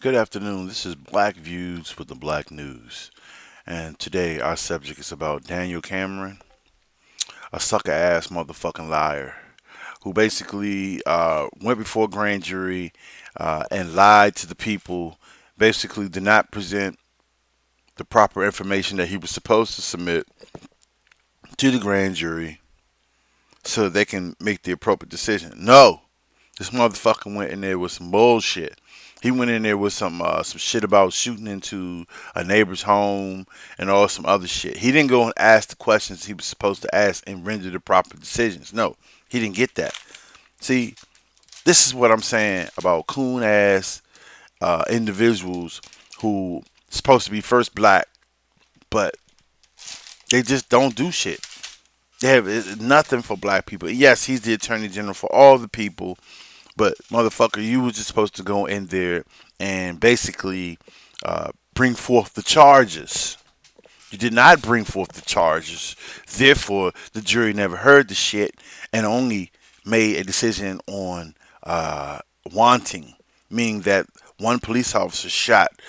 Good afternoon. This is Black Views with the Black News. And today our subject is about Daniel Cameron, a sucker ass motherfucking liar who basically went before a grand jury and lied to the people, basically did not present the proper information that he was supposed to submit to the grand jury so that they can make the appropriate decision. No, this motherfucker went in there with some bullshit. He went in there with some shit about shooting into a neighbor's home and all some other shit. He didn't go and ask the questions he was supposed to ask and render the proper decisions. No, he didn't get that. See, this is what I'm saying about coon ass individuals who supposed to be first black, but they just don't do shit. They have nothing for black people. Yes, he's the attorney general for all the people. But motherfucker, you was just supposed to go in there and basically bring forth the charges. You did not bring forth the charges. Therefore, the jury never heard the shit and only made a decision on wanting, meaning that one police officer shot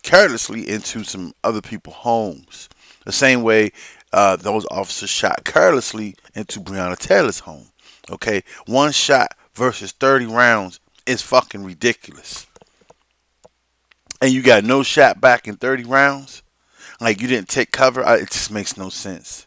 carelessly into some other people's homes. The same way those officers shot carelessly into Breonna Taylor's home. Okay, one shot versus 30 rounds is fucking ridiculous. And you got no shot back in 30 rounds? Like you didn't take cover? It just makes no sense.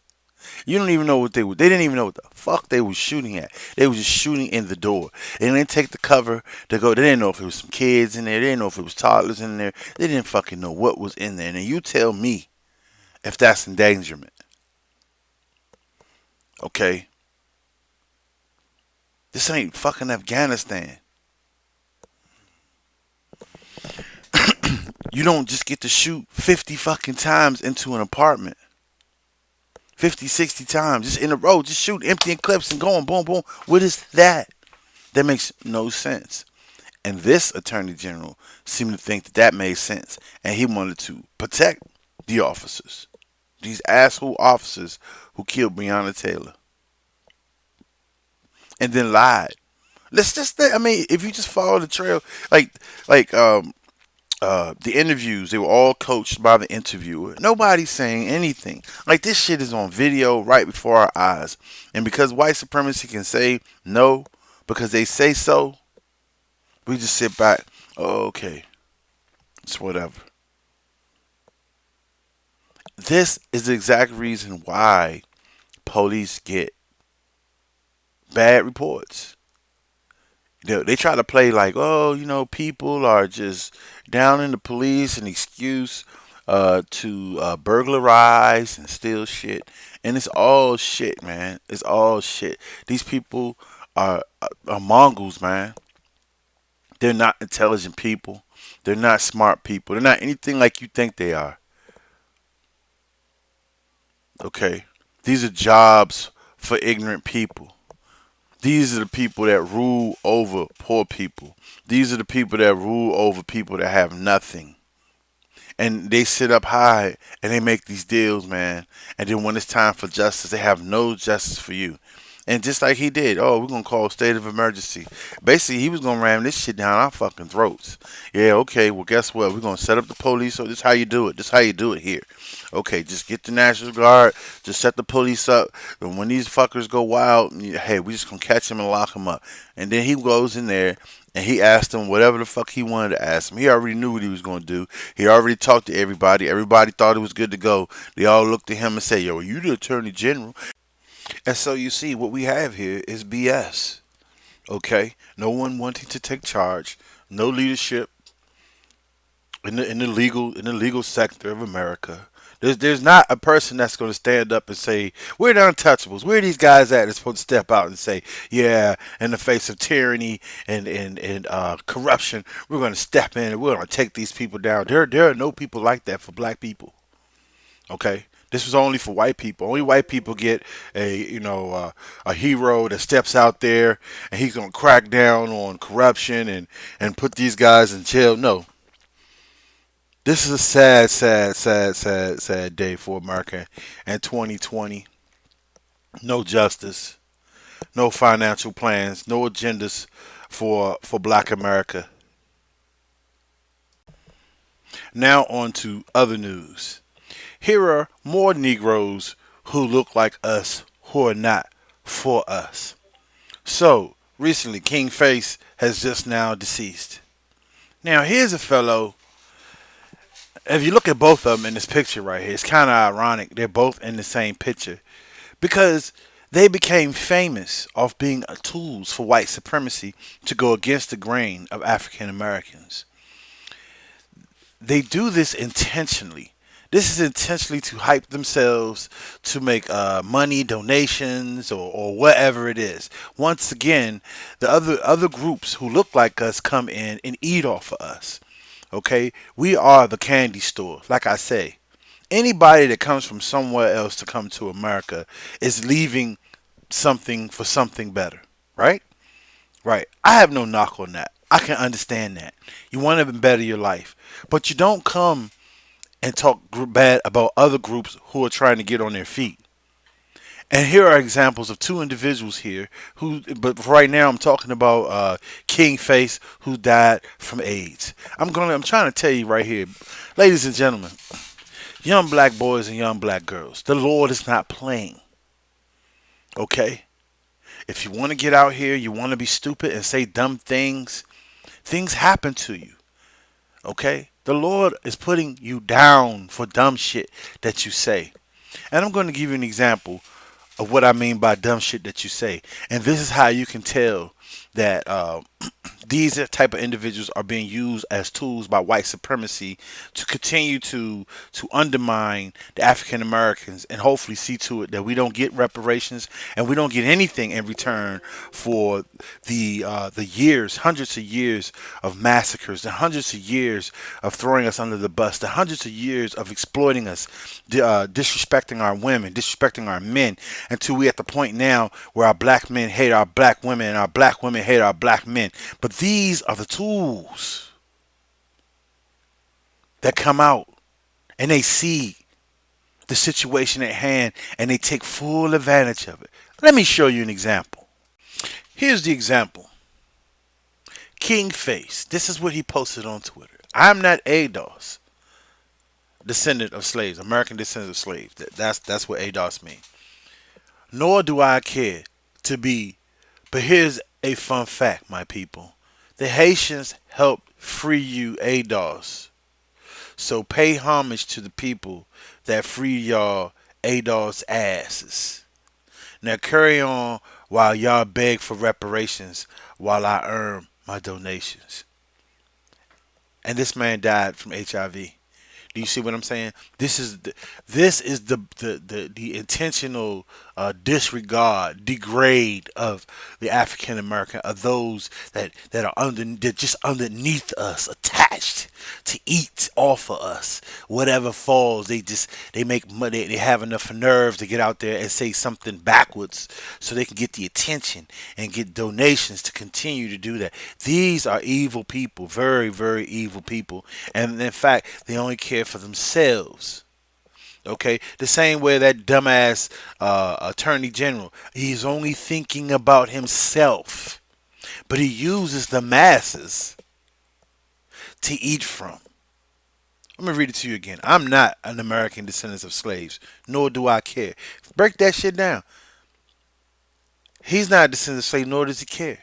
You don't even know what they were. They didn't even know what the fuck they were shooting at. They were just shooting in the door. They didn't take the cover to go. They didn't know if it was some kids in there. They didn't know if it was toddlers in there. They didn't fucking know what was in there. And then you tell me if that's endangerment. Okay? This ain't fucking Afghanistan. You don't just get to shoot 50 fucking times into an apartment. 50, 60 times just in a row. Just shoot emptying clips and going boom, boom. What is that? That makes no sense. And this attorney general seemed to think that that made sense. And he wanted to protect the officers. These asshole officers who killed Breonna Taylor. And then lied. Let's just, I mean, if you just follow the trail, like, like, the interviews, they were all coached by the interviewer. Nobody's saying anything. Like this shit is on video right before our eyes. And because white supremacy can say no, because they say so, we just sit back. Oh, okay. It's whatever. This is the exact reason why police get bad reports. They try to play like, oh, people are just down in the police, an excuse to burglarize and steal shit, and it's all shit, man. It's all shit. These people are mongols, man. They're not intelligent people. They're not smart people. They're not anything like you think they are. Okay, these are jobs for ignorant people. These are the people that rule over poor people. These are the people that rule over people that have nothing. And they sit up high and they make these deals, man. And then when it's time for justice, they have no justice for you. And just like he did, oh, we're gonna call a state of emergency. Basically, he was gonna ram this shit down our fucking throats. Yeah, okay. Well, guess what? We're gonna set up the police. So this is how you do it. This is how you do it here. Okay, just get the National Guard. Just set the police up. And when these fuckers go wild, hey, we just gonna catch them and lock them up. And then he goes in there and he asked them whatever the fuck he wanted to ask them. He already knew what he was going to do. He already talked to everybody. Everybody thought it was good to go. They all looked at him and said, yo, are you the attorney general? And so you see, what we have here is BS. Okay? No one wanting to take charge. No leadership in the legal sector of America. There's not a person that's going to stand up and say, we're the untouchables. Where are these guys at that's supposed to step out and say, yeah, in the face of tyranny and corruption, we're going to step in and we're going to take these people down. There are no people like that for black people. Okay? This was only for white people. Only white people get a hero that steps out there and he's going to crack down on corruption and put these guys in jail. No, this is a sad, sad, sad, sad, sad day for America in 2020. No justice, no financial plans, no agendas for Black America. Now on to other news. Here are more Negroes who look like us who are not for us. So, recently, Kingface has just now deceased. Now, here's a fellow. If you look at both of them in this picture right here, it's kind of ironic. They're both in the same picture because they became famous off being tools for white supremacy to go against the grain of African Americans. They do this intentionally. This is intentionally to hype themselves, to make money, donations, or whatever it is. Once again, the other groups who look like us come in and eat off of us. Okay, we are the candy store. Like I say, anybody that comes from somewhere else to come to America is leaving something for something better. Right? Right. I have no knock on that. I can understand that. You want to better your life, but you don't come and talk bad about other groups who are trying to get on their feet. And here are examples of two individuals here who, but right now I'm talking about Kingface who died from AIDS. I'm trying to tell you right here, ladies and gentlemen, young black boys and young black girls, the Lord is not playing. Okay, if you want to get out here, you want to be stupid and say dumb things, things happen to you. Okay, the Lord is putting you down for dumb shit that you say. And I'm going to give you an example of what I mean by dumb shit that you say. And this is how you can tell that these type of individuals are being used as tools by white supremacy to continue to undermine the African Americans and hopefully see to it that we don't get reparations and we don't get anything in return for the years, hundreds of years of massacres, the hundreds of years of throwing us under the bus, the hundreds of years of exploiting us, disrespecting our women, disrespecting our men, until we at the point now where our black men hate our black women and our black women hate our black men. But these are the tools that come out and they see the situation at hand and they take full advantage of it. Let me show you an example. Here's the example. Kingface. This is what he posted on Twitter. I'm not ADOS, descendant of slaves, American descendant of slaves. That's what ADOS means. Nor do I care to be. But here's a fun fact, my people. The Haitians helped free you ADOS. So pay homage to the people that freed y'all ADOS asses. Now carry on while y'all beg for reparations while I earn my donations. And this man died from HIV. Do you see what I'm saying? This is the intentional disregard, degrade of the African American, of those that are just underneath us, attached to eat off of us. Whatever falls, they make money. They have enough nerve to get out there and say something backwards, so they can get the attention and get donations to continue to do that. These are evil people, very very evil people, and in fact, they only care for themselves. Okay, the same way that dumbass attorney general, he's only thinking about himself, but he uses the masses to eat from. I'm gonna read it to you again. I'm not an American descendant of slaves, nor do I care. Break that shit down. He's not a descendant of slaves, nor does he care.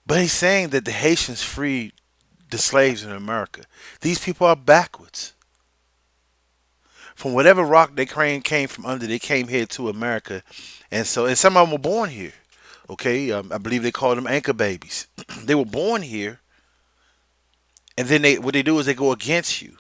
But he's saying that the Haitians freed the slaves in America. These people are backwards. From whatever rock they came from under, they came here to America, and some of them were born here. Okay, I believe they called them anchor babies. They were born here, and then what they do is they go against you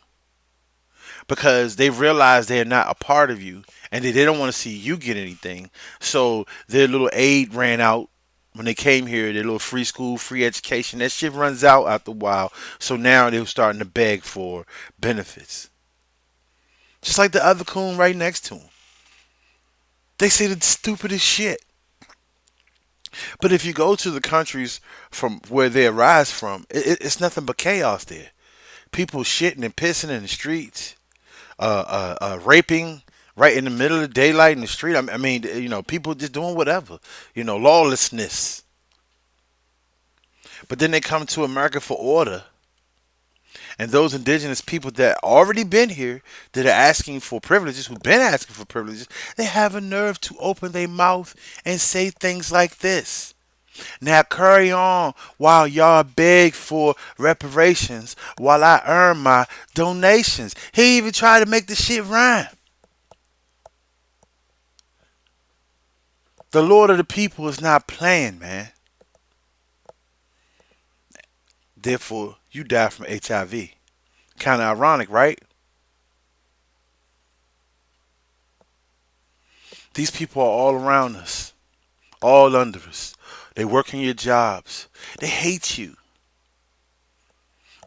because they realize they're not a part of you, and they don't want to see you get anything. So their little aid ran out when they came here. Their little free school, free education, that shit runs out after a while. So now they're starting to beg for benefits. Just like the other coon right next to him. They say the stupidest shit. But if you go to the countries from where they arise from, it's nothing but chaos there. People shitting and pissing in the streets, raping right in the middle of the daylight in the street. I mean, people just doing whatever. Lawlessness. But then they come to America for order. And those indigenous people that already been here, that are asking for privileges, who've been asking for privileges, they have a nerve to open their mouth and say things like this. Now carry on while y'all beg for reparations while I earn my donations. He even tried to make the shit rhyme. The Lord of the people is not playing, man. Therefore, you die from HIV. Kind of ironic, right? These people are all around us, all under us. They work in your jobs. They hate you.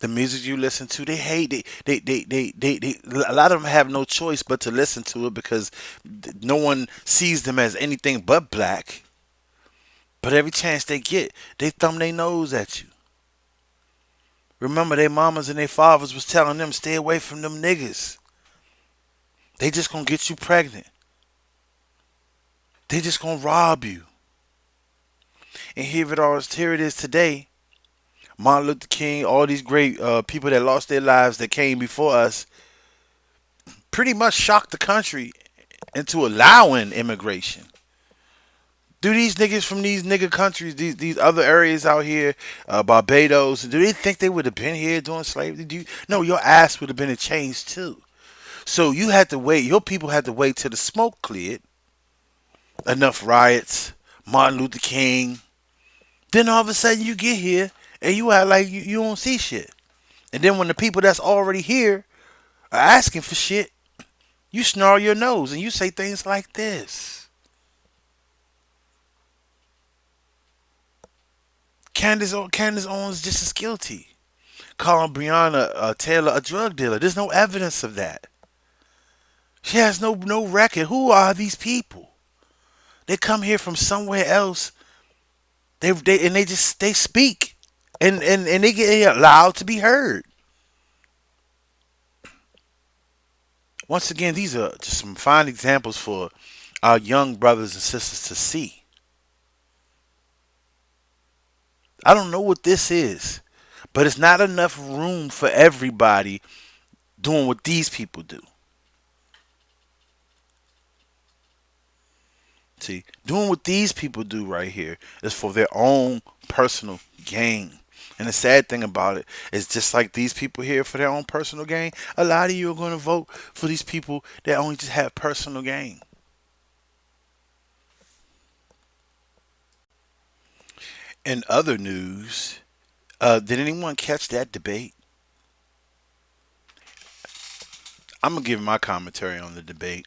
The music you listen to, they hate. A lot of them have no choice but to listen to it because no one sees them as anything but black. But every chance they get, they thumb their nose at you. Remember, their mamas and their fathers was telling them, stay away from them niggas. They just gonna get you pregnant. They just gonna rob you. And here it is today. Martin Luther King, all these great people that lost their lives that came before us, pretty much shocked the country into allowing immigration. Do these niggas from these nigga countries, these other areas out here, Barbados, do they think they would have been here doing slavery? No, your ass would have been in chains too. So you had to wait. Your people had to wait till the smoke cleared. Enough riots, Martin Luther King. Then all of a sudden you get here and you act like you don't see shit. And then when the people that's already here are asking for shit, you snarl your nose and you say things like this. Candace Owens just as guilty. Calling Breonna Taylor a drug dealer. There's no evidence of that. She has no record. Who are these people? They come here from somewhere else. They speak and they get allowed to be heard. Once again, these are just some fine examples for our young brothers and sisters to see. I don't know what this is, but it's not enough room for everybody doing what these people do. See, doing what these people do right here is for their own personal gain. And the sad thing about it is just like these people here for their own personal gain, a lot of you are going to vote for these people that only just have personal gain. In other news, did anyone catch that debate? I'm going to give my commentary on the debate.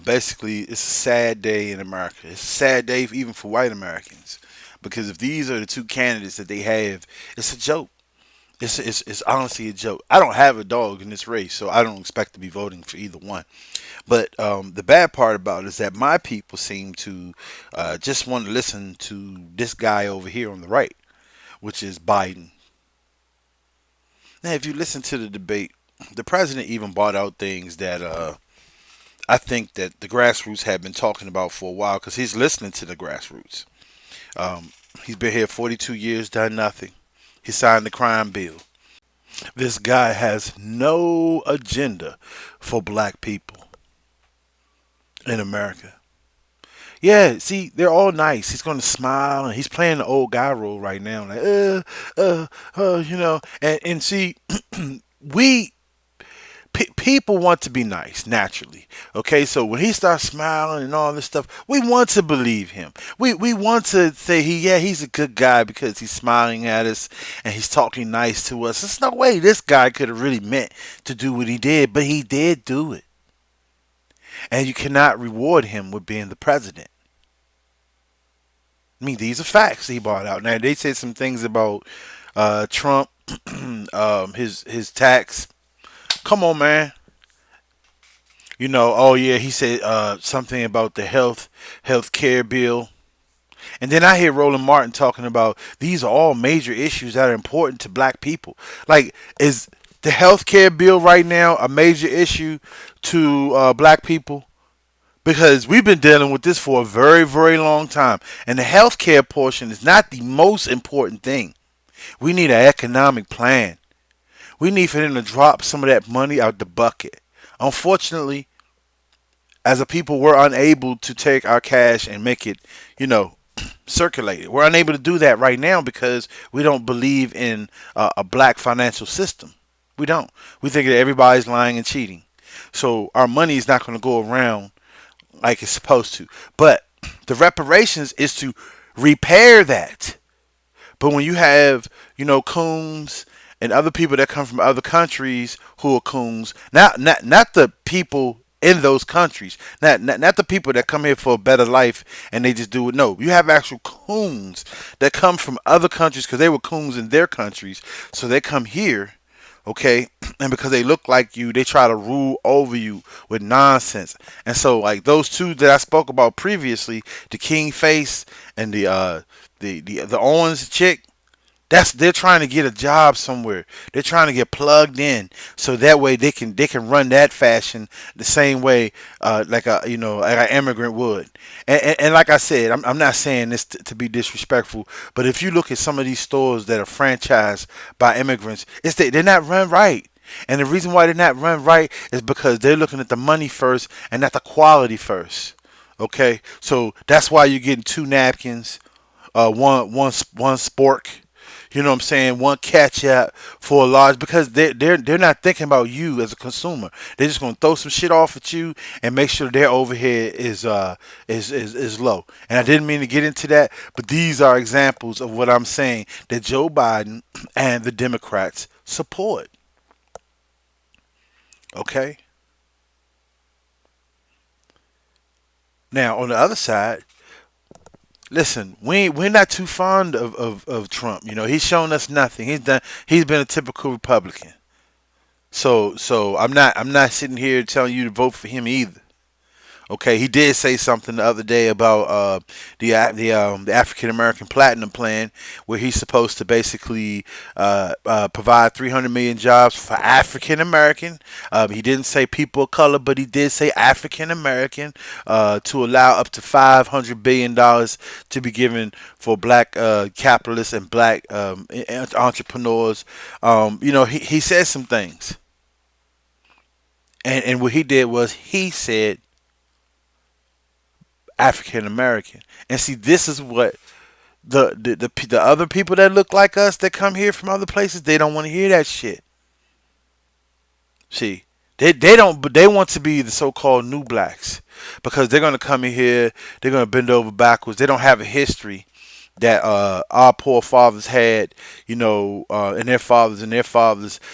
Basically, it's a sad day in America. It's a sad day even for white Americans. Because if these are the two candidates that they have, it's a joke. It's honestly a joke. I don't have a dog in this race, so I don't expect to be voting for either one. But the bad part about it is that my people seem to just want to listen to this guy over here on the right, which is Biden. Now, if you listen to the debate, the president even brought out things that I think that the grassroots have been talking about for a while because he's listening to the grassroots. Um, he's been here 42 years, done nothing. He signed the crime bill. This guy has no agenda for black people in America. Yeah, see, they're all nice. He's going to smile, and he's playing the old guy role right now, like, and see, we people want to be nice naturally. Okay, so when he starts smiling and all this stuff, we want to believe him. We want to say he's a good guy because he's smiling at us and he's talking nice to us. There's no way this guy could have really meant to do what he did, but he did do it. And you cannot reward him with being the president. I mean, these are facts he brought out. Now they said some things about Trump, his tax. Come on, man. Oh yeah, he said something about the health care bill. And then I hear Roland Martin talking about these are all major issues that are important to black people. Like, is the health care bill right now a major issue to black people? Because we've been dealing with this for a very, very long time. And the health care portion is not the most important thing. We need an economic plan. We need for them to drop some of that money out the bucket. Unfortunately, as a people, we're unable to take our cash and make it, you know, circulate it. We're unable to do that right now because we don't believe in a black financial system. We don't. We think that everybody's lying and cheating. So our money is not going to go around like it's supposed to. But the reparations is to repair that. But when you have, coons and other people that come from other countries who are coons, not the people in those countries, not the people that come here for a better life and they just do it. No, you have actual coons that come from other countries because they were coons in their countries, so they come here. Okay, and because they look like you, they try to rule over you with nonsense. And so, like those two that I spoke about previously, the Kingface and the Owens chick, they're trying to get a job somewhere. They're trying to get plugged in, so that way they can run that fashion the same way, like like an immigrant would. And like I said, I'm not saying this to be disrespectful, but if you look at some of these stores that are franchised by immigrants, they're not run right. And the reason why they're not run right is because they're looking at the money first and not the quality first. Okay, so that's why you're getting two napkins, one spork. You know what I'm saying? One ketchup for a large because they're not thinking about you as a consumer. They're just gonna throw some shit off at you and make sure their overhead is low. And I didn't mean to get into that, but these are examples of what I'm saying that Joe Biden and the Democrats support. Okay. Now on the other side, listen, we're not too fond of Trump. He's shown us nothing. He's been a typical Republican. So I'm not sitting here telling you to vote for him either. Okay, he did say something the other day about the African American Platinum Plan, where he's supposed to basically provide 300 million jobs for African American. He didn't say people of color, but he did say African American, to allow up to $500 billion to be given for black capitalists and black entrepreneurs. He said some things, and what he did was he said African American. And see, this is what the other people that look like us that come here from other places, they don't want to hear that shit. See, they don't, but they want to be the so-called new blacks because they're gonna come in here, they're gonna bend over backwards. They don't have a history that our poor fathers had, and their fathers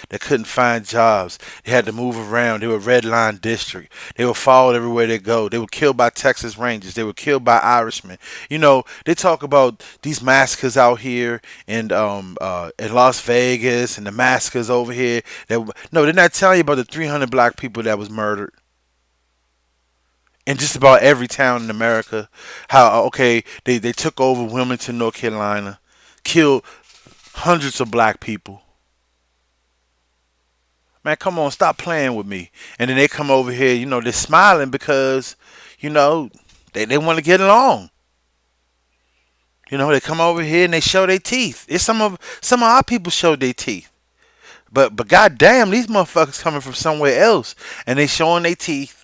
that couldn't find jobs. They had to move around. They were red line district. They were followed everywhere they go. They were killed by Texas Rangers. They were killed by Irishmen. They talk about these massacres out here in Las Vegas and the massacres over here. No, they're not telling you about the 300 black people that was murdered in just about every town in America. How okay they took over Wilmington, North Carolina, killed hundreds of black people. Man, come on, stop playing with me. And then they come over here, they're smiling because, you know, they want to get along. They come over here and they show their teeth. It's some of our people show their teeth. But goddamn, these motherfuckers coming from somewhere else and they showing their teeth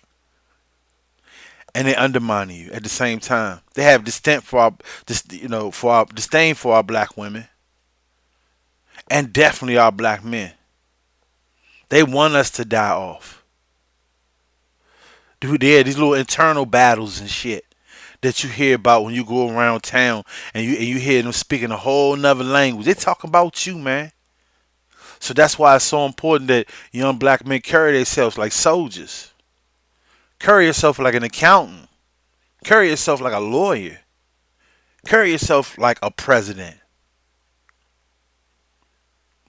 and they undermining you at the same time. They have disdain for our black women and definitely our black men. They want us to die off. Dude, they have these little internal battles and shit that you hear about when you go around town and you hear them speaking a whole nother language. They talk about you, man. So that's why it's so important that young black men carry themselves like soldiers. Carry yourself like an accountant. Carry yourself like a lawyer. Carry yourself like a president.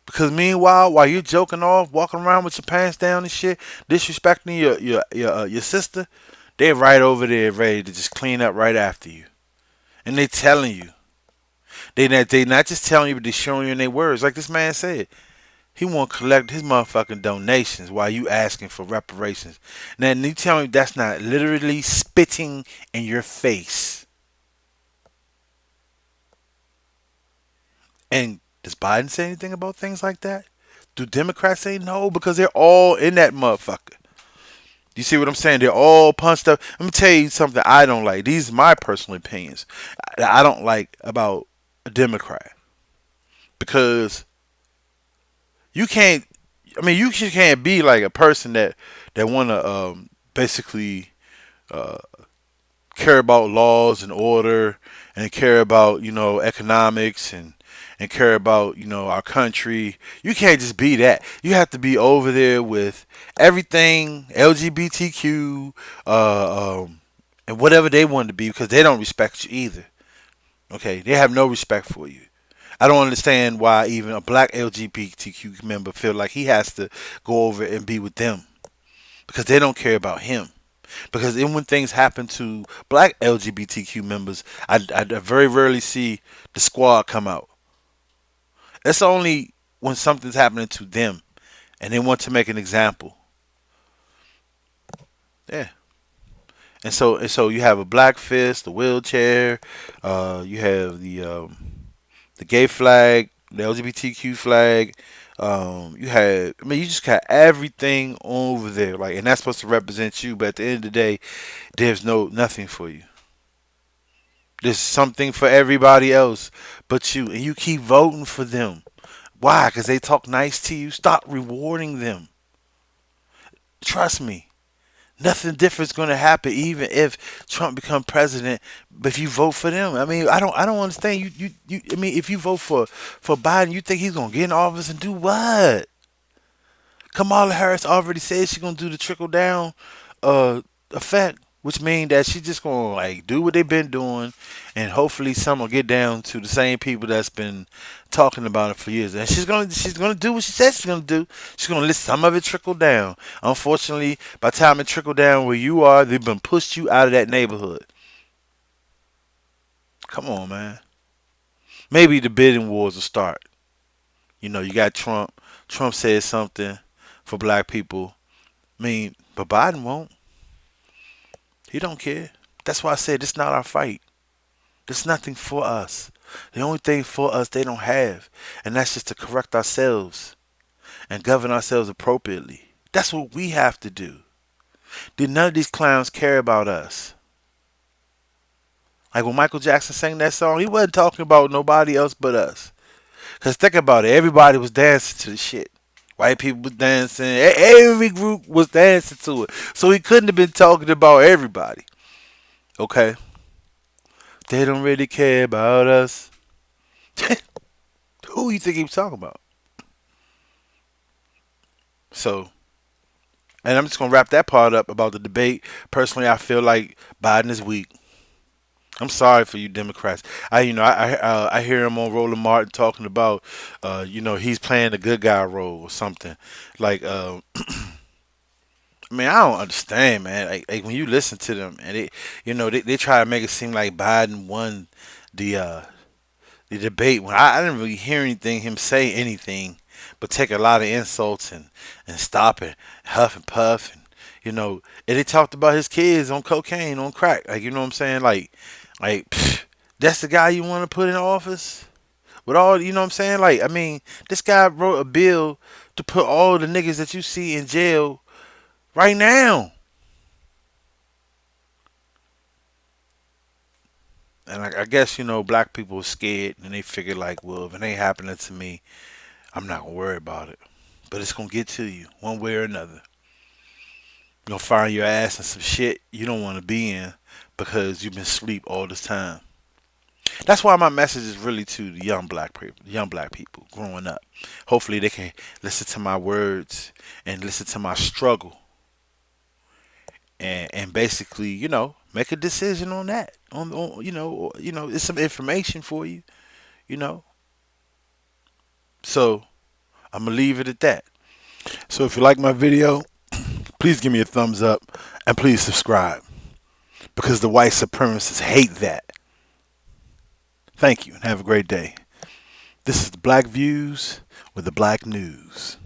Because meanwhile, while you're joking off, walking around with your pants down and shit, disrespecting your sister, they're right over there ready to just clean up right after you. And they telling you. They not just telling you, but they showing you in their words. Like this man said. He want to collect his motherfucking donations while you asking for reparations. Now, you tell me that's not literally spitting in your face. And Does Biden say anything about things like that? Do Democrats say no? Because they're all in that motherfucker. You see what I'm saying? They're all punched up. Let me tell you something I don't like. These are my personal opinions. I don't like about a Democrat because you can't. I mean, you can't be like a person that want to basically uh, care about laws and order and care about economics and care about our country. You can't just be that. You have to be over there with everything LGBTQ and whatever they want to be because they don't respect you either. Okay, they have no respect for you. I don't understand why even a black LGBTQ member feel like he has to go over and be with them because they don't care about him. Because then when things happen to black LGBTQ members, I very rarely see the squad come out. It's only when something's happening to them and they want to make an example. Yeah. And so you have a black fist, the wheelchair, you have the gay flag, the LGBTQ flag. You just got everything over there, like, and that's supposed to represent you. But at the end of the day, there's nothing for you. There's something for everybody else but you, and you keep voting for them. Why? Because they talk nice to you. Stop rewarding them. Trust me. Nothing different is going to happen, even if Trump become president. But if you vote for them, I mean, I don't understand. I mean, if you vote for Biden, you think he's going to get in office and do what? Kamala Harris already said she's gonna do the trickle down effect, which means that she's just gonna like do what they've been doing, and hopefully some will get down to the same people that's been talking about it for years. And she's gonna do what she said she's gonna do. She's gonna let some of it trickle down. Unfortunately, by the time it trickle down where you are, they've been pushed you out of that neighborhood. Come on, man. Maybe the bidding wars will start. You got Trump. Trump said something for black people. I mean, but Biden won't. He don't care. That's why I said it's not our fight. There's nothing for us. The only thing for us they don't have, and that's just to correct ourselves and govern ourselves appropriately. That's what we have to do. Did none of these clowns care about us? Like when Michael Jackson sang that song, he wasn't talking about nobody else but us. Cause think about it, everybody was dancing to the shit. White people was dancing. Every group was dancing to it. So he couldn't have been talking about everybody. Okay? They don't really care about us. Who you think he was talking about? So, and I'm just going to wrap that part up about the debate. Personally, I feel like Biden is weak. I'm sorry for you Democrats. I hear him on Roland Martin talking about, he's playing the good guy role or something. Like, I mean, I don't understand, man. Like when you listen to them, and they try to make it seem like Biden won the uh, the debate. When I didn't really hear anything him say anything, but take a lot of insults and stop it, huff and puff, and they talked about his kids on cocaine, on crack. Like, you know what I'm saying? Like pfft, that's the guy you want to put in office with all, you know what I'm saying? Like, I mean, this guy wrote a bill to put all the niggas that you see in jail right now. And I guess, black people are scared and they figure like, well, if it ain't happening to me, I'm not gonna worry about it. But it's gonna get to you one way or another. You're gonna find your ass in some shit you don't wanna be in because you've been asleep all this time. That's why my message is really to the young black people growing up. Hopefully they can listen to my words and listen to my struggle and basically, make a decision on that. It's some information for you, you know. So I'm gonna leave it at that. So if you like my video, please give me a thumbs up and please subscribe because the white supremacists hate that. Thank you and have a great day. This is the Black Views with the Black News.